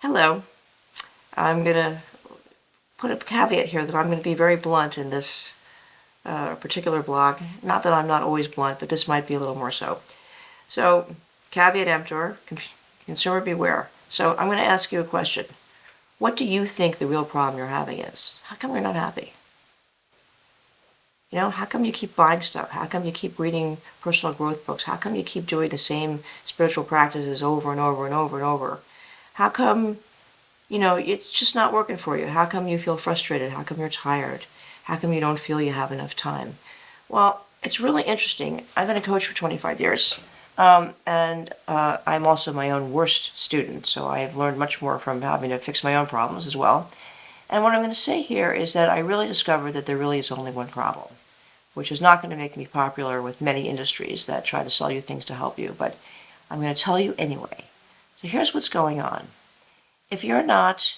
Hello. I'm going to put a caveat here that I'm going to be very blunt in this particular blog. Not that I'm not always blunt, but this might be a little more so. So, caveat emptor, consumer beware. So I'm going to ask you a question. What do you think the real problem you're having is? How come you're not happy? You know, how come you keep buying stuff? How come you keep reading personal growth books? How come you keep doing the same spiritual practices over and over and over and over? How come, it's just not working for you? How come you feel frustrated? How come you're tired? How come you don't feel you have enough time? Well, it's really interesting. I've been a coach for 25 years, and I'm also my own worst student, so I've learned much more from having to fix my own problems as well. And what I'm going to say here is that I really discovered that there really is only one problem, which is not going to make me popular with many industries that try to sell you things to help you, but I'm going to tell you anyway. So here's what's going on. If you're not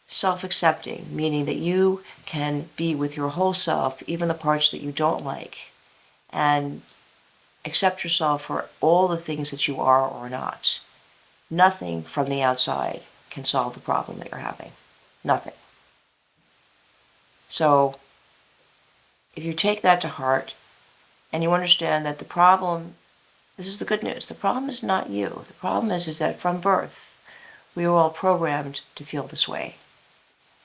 self-accepting, meaning that you can be with your whole self, even the parts that you don't like, and accept yourself for all the things that you are or not, nothing from the outside can solve the problem that you're having. Nothing. So, if you take that to heart, and you understand that the problem, this is the good news, the problem is not you. The problem is that from birth, we were all programmed to feel this way.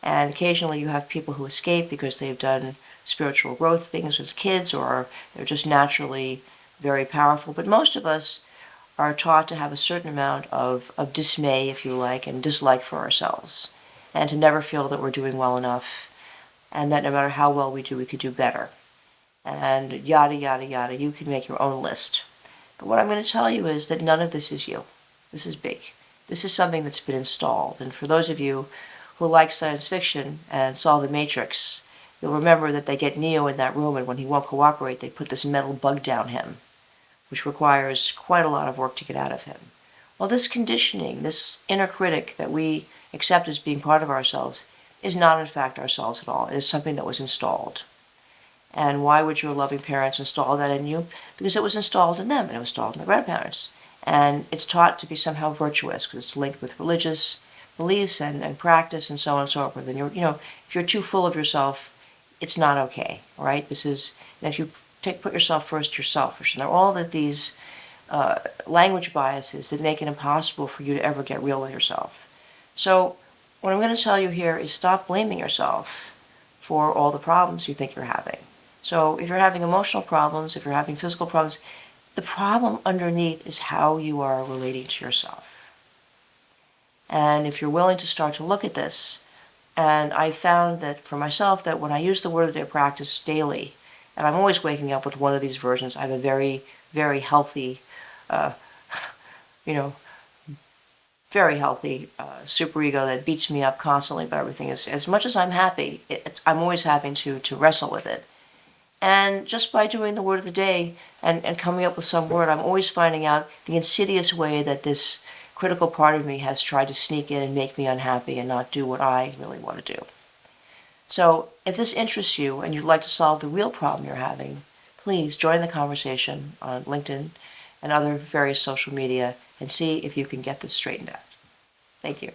And occasionally you have people who escape because they've done spiritual growth things as kids, or they're just naturally very powerful. But most of us are taught to have a certain amount of dismay, if you like, and dislike for ourselves, and to never feel that we're doing well enough, and that no matter how well we do, we could do better. And yada, yada, yada. You can make your own list. But what I'm going to tell you is that none of this is you. This is big. This is something that's been installed. And for those of you who like science fiction and saw The Matrix, you'll remember that they get Neo in that room, and when he won't cooperate, they put this metal bug down him, which requires quite a lot of work to get out of him. Well, this conditioning, this inner critic that we accept as being part of ourselves, is not in fact ourselves at all. It is something that was installed. And why would your loving parents install that in you? Because it was installed in them, and it was installed in the grandparents. And it's taught to be somehow virtuous, because it's linked with religious beliefs and practice and so on and so forth. And if you're too full of yourself, it's not okay, all right? This is, and if you put yourself first, you're selfish. And there are all of these language biases that make it impossible for you to ever get real with yourself. So what I'm going to tell you here is stop blaming yourself for all the problems you think you're having. So if you're having emotional problems, if you're having physical problems, the problem underneath is how you are relating to yourself. And if you're willing to start to look at this, and I found that for myself that when I use the Word of the Day practice daily, and I'm always waking up with one of these versions, I have a very, very healthy, very healthy superego that beats me up constantly about everything. As much as I'm happy, I'm always having to wrestle with it. And just by doing the Word of the Day and coming up with some word, I'm always finding out the insidious way that this critical part of me has tried to sneak in and make me unhappy and not do what I really want to do. So if this interests you and you'd like to solve the real problem you're having, please join the conversation on LinkedIn and other various social media and see if you can get this straightened out. Thank you.